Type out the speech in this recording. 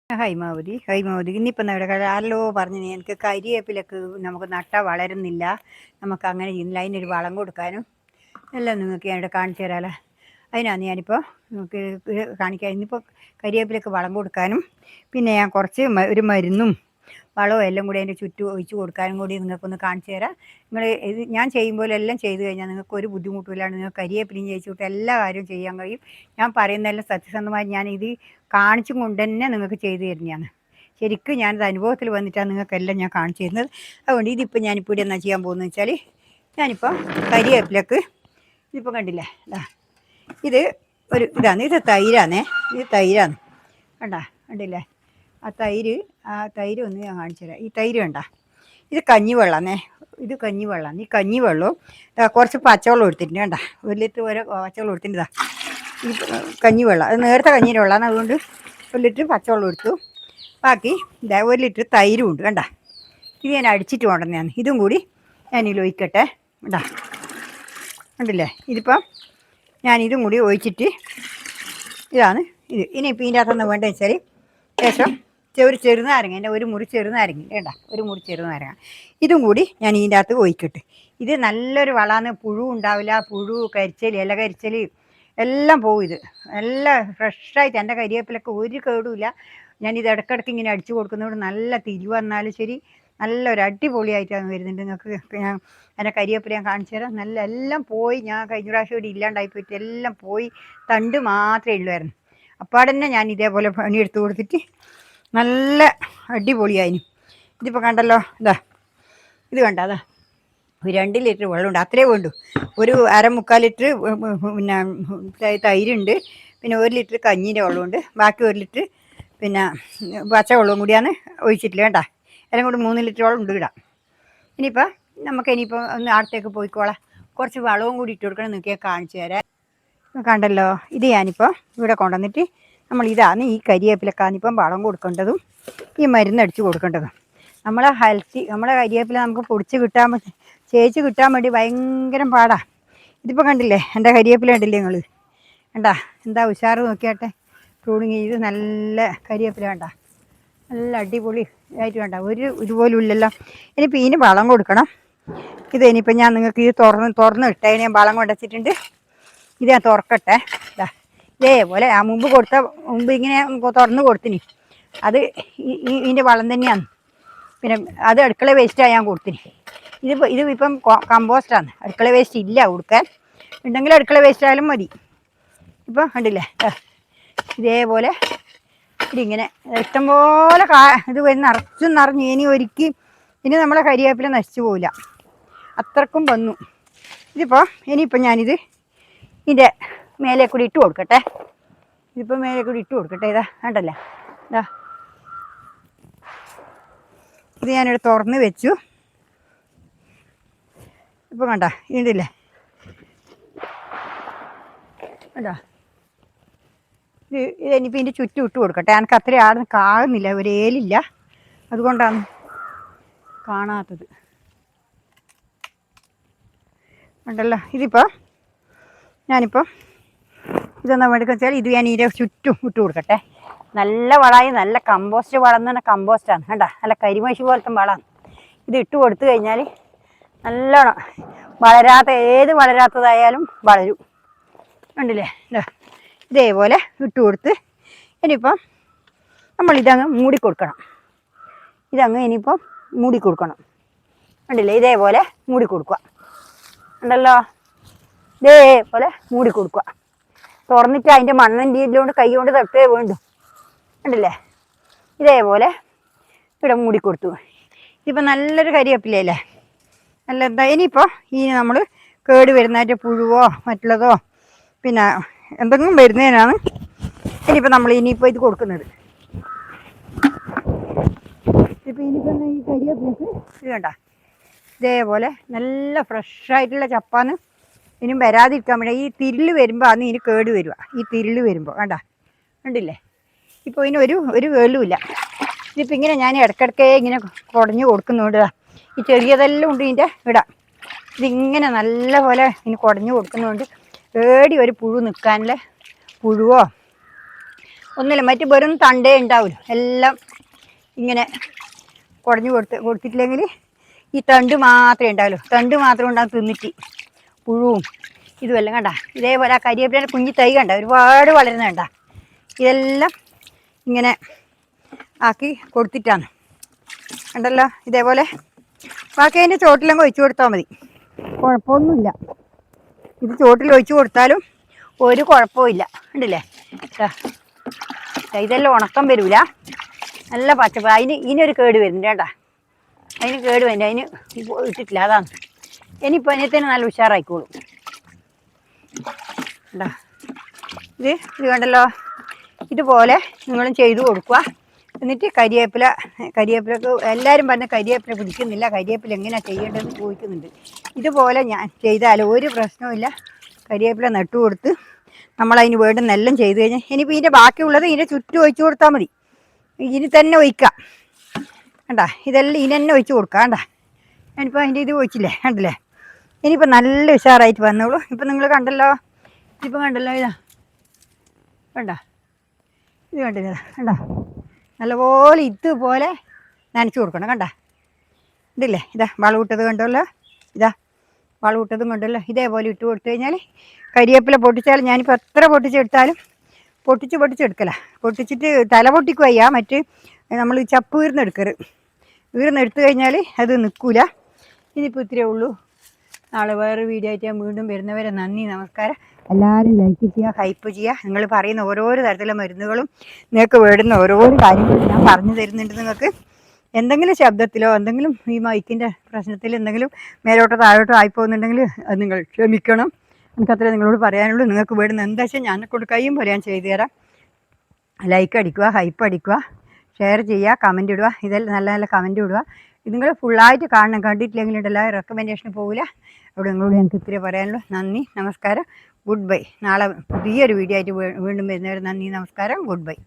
ഹൈമാവതി ഇന്നിപ്പം ഇവിടെ ആരല്ലോ പറഞ്ഞു എനിക്ക് കരിവേപ്പിലൊക്കെ നമുക്ക് നട്ടാൽ വളരുന്നില്ല, നമുക്ക് അങ്ങനെ ചെയ്യുന്നില്ല, അതിനൊരു വളം കൊടുക്കാനും എല്ലാം നിങ്ങൾക്ക് ഞാൻ ഇവിടെ കാണിച്ചു തരാമല്ലോ. അതിനാണ് ഞാനിപ്പോൾ നിങ്ങൾക്ക് കാണിക്കാം. ഇന്നിപ്പോൾ കരിവേപ്പിലൊക്കെ വളം കൊടുക്കാനും പിന്നെ ഞാൻ കുറച്ച് ഒരു മരുന്നും വളവും എല്ലാം കൂടി അതിൻ്റെ ചുറ്റും ഒഴിച്ച് കൊടുക്കാനും കൂടി നിങ്ങൾക്കൊന്ന് കാണിച്ചു തരാം. നിങ്ങൾ ഇത് ഞാൻ ചെയ്യുമ്പോൾ എല്ലാം ചെയ്ത് കഴിഞ്ഞാൽ നിങ്ങൾക്ക് ഒരു ബുദ്ധിമുട്ടില്ലാണ്ട് നിങ്ങൾക്ക് കരിവേപ്പിലയും ചെയ്യിച്ചു കൊടുത്ത് എല്ലാ കാര്യവും ചെയ്യാൻ കഴിയും. ഞാൻ പറയുന്നതെല്ലാം സത്യസന്ധമായി ഞാനിത് കാണിച്ചും കൊണ്ട് തന്നെ നിങ്ങൾക്ക് ചെയ്തു തരുന്നതാണ്. ശരിക്കും ഞാനത് അനുഭവത്തിൽ വന്നിട്ടാണ് നിങ്ങൾക്കെല്ലാം ഞാൻ കാണിച്ചു തരുന്നത്. അതുകൊണ്ട് ഇതിപ്പോൾ ഞാനിപ്പോൾ ഇവിടെ എന്നാ ചെയ്യാൻ പോകുന്നത് വെച്ചാൽ, ഞാനിപ്പോൾ കരിവേപ്പിലക്ക് ഇതിപ്പോൾ കണ്ടില്ലേ, ഇത് ഒരു ഇതാണ്, ഇത് തൈരാണേ, ഇത് തൈരാണ്, കണ്ടില്ലേ ആ തൈര് ഒന്ന് ഞാൻ കാണിച്ചു തരാം. ഈ തൈര് കണ്ട, ഇത് കഞ്ഞിവെള്ളമാണേ, ഇത് കഞ്ഞിവെള്ളമാണ്. ഈ കഞ്ഞിവെള്ളവും കുറച്ച് പച്ചവെള്ളം എടുത്തിട്ടുണ്ട്, കണ്ട 1 ലിറ്റർ വരെ പച്ചവെള്ളം എടുത്തിട്ട് ഈ കഞ്ഞിവെള്ളം, അത് നേരത്തെ കഞ്ഞിയുടെ വെള്ളമാണ്, അതുകൊണ്ട് 1 ലിറ്റർ പച്ചവെള്ളം എടുത്തു. ബാക്കി 1 ലിറ്റർ തൈരും ഉണ്ട്, കണ്ട. ഇത് ഞാൻ അടിച്ചിട്ട് കൊണ്ടുവന്നതാണ്. ഇതും കൂടി ഞാനിതിൽ ഒഴിക്കട്ടെ, കണ്ടില്ലേ. ഇതിപ്പം ഞാനിതും കൂടി ഒഴിച്ചിട്ട്, ഇതാണ് ഇത്. ഇനിയിപ്പോൾ ഇതിൻ്റെ അകത്തുനിന്ന് വേണ്ടത് വെച്ചാൽ ശേഷം ഒരു ചെറുനാരങ്ങ, എൻ്റെ ഒരു മുറി ചെറുനാരങ്ങ, വേണ്ട ഒരു മുറി ചെറുനാരങ്ങ, ഇതും കൂടി ഞാൻ ഇതിൻ്റെ അകത്ത് ഒഴിക്കട്ടെ. ഇത് നല്ലൊരു വളമാണ്, പുഴു ഉണ്ടാവില്ല, പുഴു കരിച്ചൽ, ഇല കരിച്ചൽ എല്ലാം പോകും. ഇത് നല്ല ഫ്രഷായിട്ട് എൻ്റെ കരിവേപ്പിലൊക്കെ ഒരു കേടുമില്ല. ഞാനിത് ഇടയ്ക്കിടയ്ക്ക് ഇങ്ങനെ അടിച്ചു കൊടുക്കുന്നതുകൊണ്ട് നല്ല തിരി വന്നാലും ശരി നല്ലൊരു അടിപൊളിയായിട്ടാണ് വരുന്നുണ്ട്. നിങ്ങൾക്ക് ഞാൻ എൻ്റെ കരിവേപ്പില ഞാൻ കാണിച്ചു തരാം. നല്ല എല്ലാം പോയി, ഞാൻ കഴിഞ്ഞ പ്രാവശ്യം ഇവിടെ ഇല്ലാണ്ടായി പോയിട്ട് എല്ലാം പോയി, തണ്ട് മാത്രമേ ഉള്ളുമായിരുന്നു. അപ്പോൾ തന്നെ ഞാൻ ഇതേപോലെ പണിയെടുത്ത് കൊടുത്തിട്ട് നല്ല അടിപൊളിയായിന്. ഇതിപ്പോൾ കണ്ടല്ലോ, ഇത് കണ്ട, ഒരു 2 ലിറ്റർ വെള്ളമുണ്ട്, അത്രേ വേണ്ടു. ഒരു 1/4 ലിറ്റർ പിന്നെ തൈരുണ്ട്, പിന്നെ 1 ലിറ്റർ കഞ്ഞീൻ്റെ വെള്ളമുണ്ട്, ബാക്കി 1 ലിറ്റർ പിന്നെ പച്ചവെള്ളവും കൂടിയാണ് ഒഴിച്ചിട്ടില്ല, കേട്ടോ. എല്ലാം കൂടി 3 ലിറ്ററോളം ഉണ്ട് ഇടാം. ഇനിയിപ്പോൾ ഒന്ന് അടുത്തേക്ക് പോയിക്കോളാം. കുറച്ച് വളവും കൂടി ഇട്ട് കൊടുക്കണം, നോക്കിയാൽ കാണിച്ചു തരാം. കണ്ടല്ലോ, ഇത് ഞാനിപ്പോൾ ഇവിടെ കൊണ്ടുവന്നിട്ട് ഇതാണ് ഈ കരിവേപ്പിലക്കാനിപ്പം വളം കൊടുക്കേണ്ടതും ഈ മരുന്നടിച്ച് കൊടുക്കേണ്ടതും. നമ്മളെ കരിവേപ്പില നമുക്ക് പൊടിച്ച് കിട്ടാൻ വേണ്ടി ഭയങ്കര പാടാ. ഇതിപ്പോൾ കണ്ടില്ലേ, എൻ്റെ കരിവേപ്പില കണ്ടില്ലേ നിങ്ങൾ, എന്താ ഉഷാറ് നോക്കിയാട്ടെ. പ്രൂണിങ് ചെയ്ത് നല്ല കരിവേപ്പില വേണ്ട, നല്ല അടിപൊളി ആയിട്ട് വേണ്ട, ഒരു ഇതുപോലും ഇല്ലല്ലോ. ഇനിയിപ്പോൾ ഇതിന് വളം കൊടുക്കണം. ഇനിയിപ്പോൾ ഞാൻ നിങ്ങൾക്ക് ഇത് തുറന്ന് ഇട്ടേ, ഞാൻ വളം കൊണ്ടുവച്ചിട്ടുണ്ട്. ഇത് ഞാൻ തുറക്കട്ടെ. ഇതേപോലെ ആ മുമ്പ് ഇങ്ങനെ തുറന്ന് കൊടുത്തിന്, അത് ഇതിൻ്റെ വളം തന്നെയാണ്. പിന്നെ അത് അടുക്കള വേസ്റ്റാണ് ഞാൻ കൊടുത്തിന്. ഇതിപ്പം കമ്പോസ്റ്റാണ്, അടുക്കള വേസ്റ്റ് ഇല്ല കൊടുക്കാൻ. ഉണ്ടെങ്കിൽ അടുക്കള വേസ്റ്റ് ആയാലും മതി. ഇപ്പം കണ്ടില്ലേ, ഇതേപോലെ ഇതിങ്ങനെ ഇഷ്ടംപോലെ ഇത് നിറഞ്ഞ് ഇനി നമ്മളെ കരിവേപ്പില നശിച്ചു പോവില്ല, അത്രക്കും വന്നു. ഇനിയിപ്പോൾ ഞാനിത് ഇതിൻ്റെ മേലെ കൂടി ഇട്ട് കൊടുക്കട്ടെ. ഇതാ കണ്ടല്ലേ, ഇത് ഞാനിവിടെ തുറന്ന് വെച്ചു. ഇപ്പം കണ്ട, ഇതില്ലേ, ഇനിയിപ്പോൾ ഇതിൻ്റെ ചുറ്റും ഇട്ട് കൊടുക്കട്ടെ. എനിക്ക് അത്രയും ആടുന്ന് കാണുന്നില്ല, ഒരു ഏലില്ല, അതുകൊണ്ടാണ് കാണാത്തത്. ഉണ്ടല്ലോ, ഞാനിപ്പോൾ ഇതൊന്നും എടുക്കുക ഇത് ഞാൻ ഇതിൻ്റെ ചുറ്റും ഇട്ട് കൊടുക്കട്ടെ. നല്ല വളമായി, നല്ല കമ്പോസ്റ്റ് വളം എന്ന് പറഞ്ഞാൽ കമ്പോസ്റ്റാണ്, നല്ല കരിമഷി പോലത്തെ വളമാണ്. ഇത് ഇട്ട് കൊടുത്തു കഴിഞ്ഞാൽ നല്ലോണം ഏത് വളരാത്തതായാലും വളരും. കണ്ടില്ലേ, ഇതേപോലെ ഇട്ട് കൊടുത്ത് ഇനിയിപ്പം ഇതങ്ങ് മൂടിക്കൊടുക്കണം. ഇനിയിപ്പം മൂടിക്കൊടുക്കണം. കണ്ടില്ലേ, ഇതേപോലെ മൂടിക്കൊടുക്കുക. ഉണ്ടല്ലോ, ഇതേപോലെ മൂടിക്കൊടുക്കുക. തുറന്നിട്ട് അതിൻ്റെ മണ്ണിൻ്റെ ഇതിലോണ്ട് കൈ കൊണ്ട് തട്ടേ വേണ്ടു. കണ്ടില്ലേ, ഇതേപോലെ ഇവിടെ മൂടിക്കൊടുത്തു. ഇതിപ്പോൾ നല്ലൊരു കരിവേപ്പിലല്ലേ, നല്ല. ഇനിയിപ്പോൾ നമ്മൾ കേട് വരുന്നതായിട്ട് പുഴുവോ മറ്റുള്ളതോ പിന്നെ എന്തെങ്കിലും വരുന്നതിനാണ് ഇനിയിപ്പോൾ ഇത് കൊടുക്കുന്നത്. ഇനിയിപ്പോൾ ഈ കരിവേപ്പിലേക്ക് ഇത് കണ്ട, ഇതേപോലെ നല്ല ഫ്രഷായിട്ടുള്ള ചപ്പാന്ന് ഇനിയും വരാതിരിക്കാൻ വേണ്ടി ഈ തിരില് വരുമ്പോൾ അന്ന് ഇതിന് കേട് വരിക. ഈ തിരില് വരുമ്പോൾ കണ്ടില്ലേ, ഇപ്പോൾ ഇതിന് ഒരു കേടുമില്ല. ഇതിപ്പോൾ ഇങ്ങനെ ഞാൻ ഇടയ്ക്കിടയ്ക്കേ ഇങ്ങനെ കുടഞ്ഞു കൊടുക്കുന്നുണ്ട്. ഈ ചെറിയതെല്ലാം ഉണ്ട് ഇതിൻ്റെ ഇതിങ്ങനെ നല്ല പോലെ കുടഞ്ഞു കൊടുക്കുന്നതുകൊണ്ട് ഒരു പുഴു നിൽക്കാനുള്ള പുഴുവോ ഒന്നുമില്ല, മറ്റു വെറും തണ്ടേ ഉണ്ടാവില്ല. എല്ലാം ഇങ്ങനെ കുടഞ്ഞു കൊടുത്തിട്ടില്ലെങ്കിൽ ഈ തണ്ട് മാത്രമേ ഉണ്ടാവുള്ളൂ. തണ്ട് മാത്രം ഉണ്ടാകും തിന്നിട്ട് പുഴുവും ഇതുമെല്ലാം. കണ്ട ഇതേപോലെ ആ കരിവേപ്പില കുഞ്ഞി തൈ കണ്ട ഒരുപാട് വളരുന്ന കണ്ട. ഇതെല്ലാം ഇങ്ങനെ ആക്കി കൊടുത്തിട്ടാണ് കണ്ടല്ലോ. ഇതേപോലെ ബാക്കി അതിൻ്റെ ചോട്ടിലങ്ങ് ഒഴിച്ചു കൊടുത്താൽ മതി, കുഴപ്പമൊന്നുമില്ല. ഇത് ചോട്ടിൽ ഒഴിച്ചു കൊടുത്താലും ഒരു കുഴപ്പമില്ല. ഉണ്ടല്ലേ, ഇതെല്ലാം ഉണക്കം വരില്ല, നല്ല പച്ചപ്പ്. ഇതിനൊരു കേട് വരുന്നുണ്ട് കേട്ടാ, അതിന് കേട് വരുന്നുണ്ട്, അതിന് ഇട്ടിട്ടില്ല, അതാണ്. ഇനിയിപ്പോൾ അതിനത്തേന് നല്ല ഉഷാറായിക്കോളും. കേട്ടോ ഇത് കണ്ടല്ലോ. ഇതുപോലെ നിങ്ങളും ചെയ്തു കൊടുക്കുക. എന്നിട്ട് കരിവേപ്പിലക്ക് എല്ലാവരും പറഞ്ഞ കരിവേപ്പില പിടിക്കുന്നില്ല, കരിവേപ്പില എങ്ങനെയാണ് ചെയ്യേണ്ടതെന്ന് ചോദിക്കുന്നുണ്ട്. ഇതുപോലെ ഞാൻ ചെയ്താൽ ഒരു പ്രശ്നവുമില്ല. കരിവേപ്പില നട്ടു കൊടുത്ത് നമ്മളതിന് വേണ്ടുന്നെല്ലാം ചെയ്ത് കഴിഞ്ഞാൽ ഇനിയിപ്പോൾ ഇതിൻ്റെ ബാക്കിയുള്ളത് ഇതിൻ്റെ ചുറ്റും ഒഴിച്ചു കൊടുത്താൽ മതി. ഇനി തന്നെ ഒഴിക്കാം. കണ്ടാ ഇതെല്ലാം ഇനി തന്നെ ഒഴിച്ച് കൊടുക്കാം. കണ്ടാ ഞാനിപ്പോൾ അതിൻ്റെ ഇത് ഒഴിച്ചില്ലേ, കണ്ടില്ലേ. ഇനിയിപ്പോൾ നല്ല ഉഷാറായിട്ട് വന്നോളൂ. ഇപ്പം നിങ്ങൾ കണ്ടല്ലോ, ഇപ്പം കണ്ടല്ലോ. ഇതാ കണ്ടാ, ഇത് കണ്ടില്ല, കണ്ടാ നല്ലപോലെ ഇതുപോലെ നനച്ച് കൊടുക്കണം. കണ്ടാ ഇതില്ലേ, ഇതാ വളവിട്ടത് കണ്ടല്ലോ, ഇതാ വളവിട്ടതും കണ്ടല്ലോ. ഇതേപോലെ ഇട്ട് കൊടുത്തു കഴിഞ്ഞാൽ കരിവേപ്പില പൊട്ടിച്ചാൽ ഞാനിപ്പോൾ എത്ര പൊട്ടിച്ചെടുത്താലും പൊട്ടിച്ചെടുക്കല. പൊട്ടിച്ചിട്ട് തല പൊട്ടിക്കുക ചെയ്യാം, മറ്റ് നമ്മൾ ചപ്പ് വീർന്നെടുത്ത് കഴിഞ്ഞാൽ അത് നിൽക്കില്ല. ഇനിയിപ്പോൾ ഇത്രയേ ഉള്ളൂ. നാളെ വേറെ വീഡിയോ ആയിട്ട് ഞാൻ വീണ്ടും വരുന്നവരെ നന്ദി, നമസ്കാരം. എല്ലാവരും ലൈക്ക് ചെയ്യുക, ഹൈപ്പ് ചെയ്യുക. നിങ്ങൾ പറയുന്ന ഓരോരോ തരത്തിലുള്ള മരുന്നുകളും നിങ്ങൾക്ക് വേണ്ടുന്ന ഓരോരോ കാര്യങ്ങളും ഞാൻ പറഞ്ഞു തരുന്നുണ്ട്. നിങ്ങൾക്ക് എന്തെങ്കിലും ശബ്ദത്തിലോ എന്തെങ്കിലും ഈ മൈക്കിൻ്റെ പ്രശ്നത്തിൽ എന്തെങ്കിലും മേലോട്ടോ താഴോട്ടോ ആയിപ്പോകുന്നുണ്ടെങ്കിൽ അത് നിങ്ങൾ ക്ഷമിക്കണം. എനിക്കത്രേ നിങ്ങളോട് പറയാനുള്ളൂ. നിങ്ങൾക്ക് വേണ്ടുന്ന എന്താ വെച്ചാൽ ഞാനെക്കൊണ്ട് കഴിയും പോലെ ഞാൻ ചെയ്തു തരാം. ലൈക്ക് അടിക്കുക, ഹൈപ്പ് അടിക്കുക, ഷെയർ ചെയ്യുക, കമൻറ്റ് ഇടുക. ഇതെല്ലാം നല്ല നല്ല കമൻറ്റ് ഇടുക. ഇത് നിങ്ങൾ ഫുള്ളായിട്ട് കാണണം. കണ്ടിട്ടില്ലെങ്കിൽ ഉണ്ടല്ലോ റെക്കമെൻഡേഷന് പോകില്ല. അവിടെ നിങ്ങളോട് എനിക്ക് ഇത്തിരി പറയാനുള്ളൂ. നന്ദി, നമസ്കാരം, ഗുഡ് ബൈ. നാളെ പുതിയൊരു വീഡിയോ ആയിട്ട് വീണ്ടും വരുന്നവരെ നന്ദി, നമസ്കാരം, ഗുഡ് ബൈ.